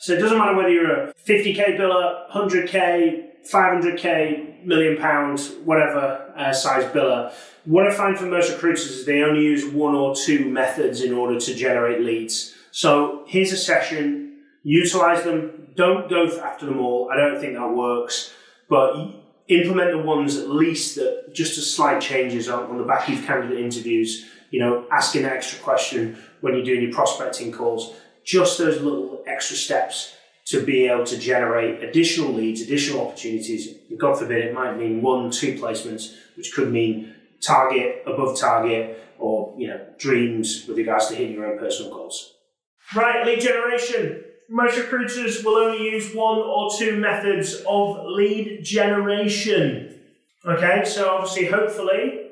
So it doesn't matter whether you're a 50k biller, 100k, 500k, £1 million, whatever size biller. What I find for most recruiters is they only use one or two methods in order to generate leads. So here's a session, utilize them, don't go after them all. I don't think that works, but implement the ones at least that just as slight changes on the back of candidate interviews, asking an extra question when you're doing your prospecting calls, just those little extra steps to be able to generate additional leads, additional opportunities. God forbid, it might mean 1-2 placements, which could mean target, above target, or dreams with regards to hitting your own personal goals. Right, lead generation. Most recruiters will only use 1 or 2 methods of lead generation. Okay, so obviously, hopefully,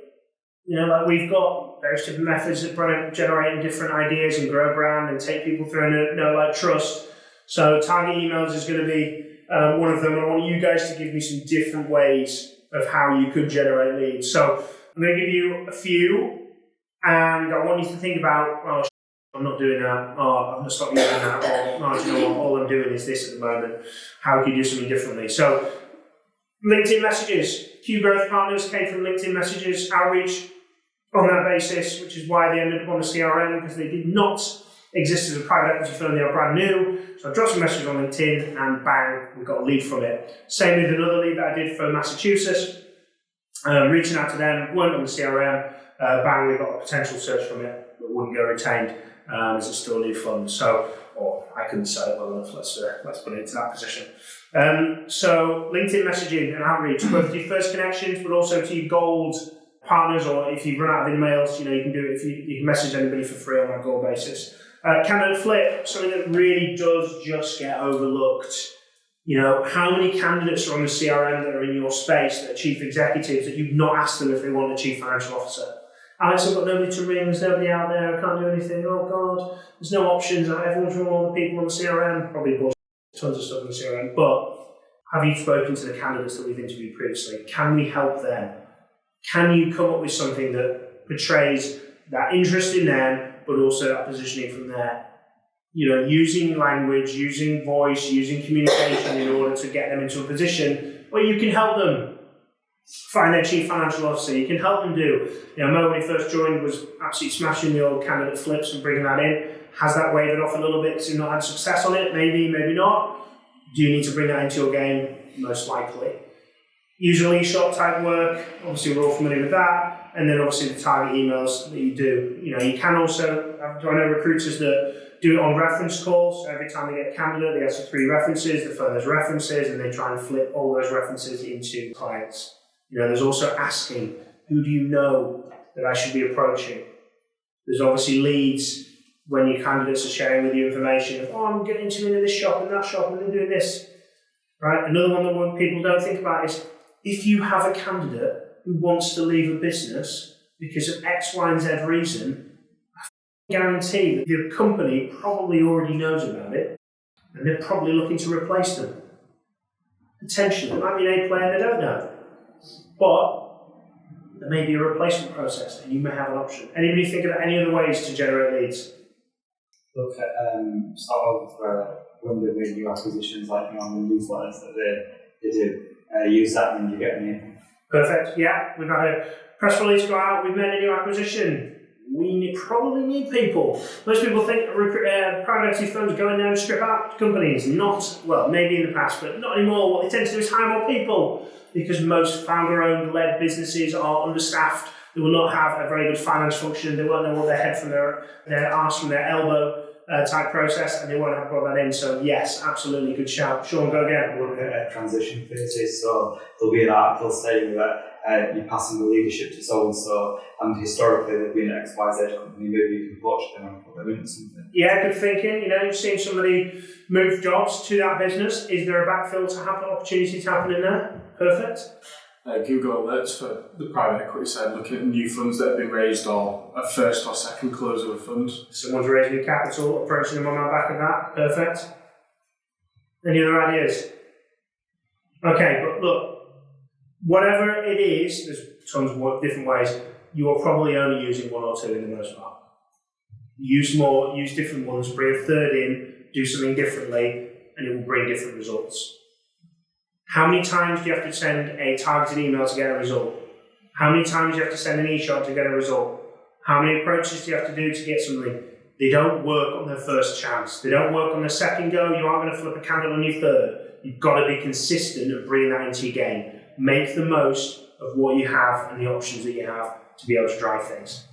we've got various different methods of generating different ideas and grow brand and take people through and know, like, trust. So target emails is going to be one of them. I want you guys to give me some different ways of how you could generate leads. So I'm going to give you a few, and I want you to think about, I'm not doing that, I'm going to stop using that, or all I'm doing is this at the moment. How can you do something differently? So LinkedIn messages. Q Growth Partners came from LinkedIn messages, outreach on that basis, which is why they ended up on the CRM, because they did not exist as a private equity firm, they are brand new. So I dropped some messages on LinkedIn and bang, we got a lead from it. Same with another lead that I did for Massachusetts. Reaching out to them, weren't on the CRM, bang, we got a potential search from it, but wouldn't go retained as it's still a new fund. So, or I couldn't sell it well enough, let's put it into that position. So LinkedIn messaging and outreach, both to your first connections, but also to your gold partners, or if you run out of emails, you can do it if you can message anybody for free on a gold basis. Candidate flip, something that really does just get overlooked. How many candidates are on the CRM that are in your space that are chief executives that you've not asked them if they want a chief financial officer? Alex, I've got nobody to ring, there's nobody out there, I can't do anything, oh God, there's no options, everyone's running all the people on the CRM, probably bullshit, tons of stuff on the CRM, but have you spoken to the candidates that we've interviewed previously? Can we help them? Can you come up with something that portrays that interest in them, but also that positioning from there? Using language, using voice, using communication in order to get them into a position where you can help them find their chief financial officer. You can help them do. Mo, when he first joined, was absolutely smashing the old candidate flips and bringing that in. Has that wavered off a little bit because you've not had success on it? Maybe, maybe not. Do you need to bring that into your game? Most likely. Usually short type work, obviously we're all familiar with that, and then obviously the target emails that you do. You can also, I know recruiters that do it on reference calls. So every time they get a candidate, they ask for 3 references, the firm has references, and they try and flip all those references into clients. There's also asking, who do you know that I should be approaching? There's obviously leads when your candidates are sharing with you information of, I'm getting into this shop and that shop and they're doing this. Right? Another one that people don't think about is, if you have a candidate who wants to leave a business because of X, Y, and Z reason, I guarantee that your company probably already knows about it and they're probably looking to replace them. Potentially. It might be an A player, they don't know. But there may be a replacement process and you may have an option. Anybody think about any other ways to generate leads? Look at sort of when they make new acquisitions, like on the newsletters that they do. Use that when you get in. Perfect. Yeah, we've had a press release go out. We've made a new acquisition. We probably need people. Most people think private equity firms go in there and strip out companies. Not, well, maybe in the past, but not anymore. What they tend to do is hire more people because most founder-owned led businesses are understaffed. They will not have a very good finance function. They won't know what their head from their arse from their elbow type process, and they won't have brought that in. So yes, absolutely, good shout. Sean, go again. Look at transition phases. So there'll be an article saying that you're passing the leadership to so and so, and historically they've been an XYZ company. Maybe you can watch them and put them into something. Yeah, good thinking. You've seen somebody move jobs to that business. Is there a backfill to happen? Opportunity to happen in there? Perfect. Google Alerts for the private equity side, looking at new funds that have been raised or a first or second close of a fund. Someone's raising capital, approaching them on the back of that. Perfect. Any other ideas? Okay, but look, whatever it is, there's tons of different ways. You are probably only using 1 or 2 in the most part. Use more, use different ones, bring a third in, do something differently. and it will bring different results. How many times do you have to send a targeted email to get a result? How many times do you have to send an e-shot to get a result? How many approaches do you have to do to get something? They don't work on their first chance. They don't work on their second go. You aren't going to flip a candle on your third. You've got to be consistent and bring that into your game. Make the most of what you have and the options that you have to be able to drive things.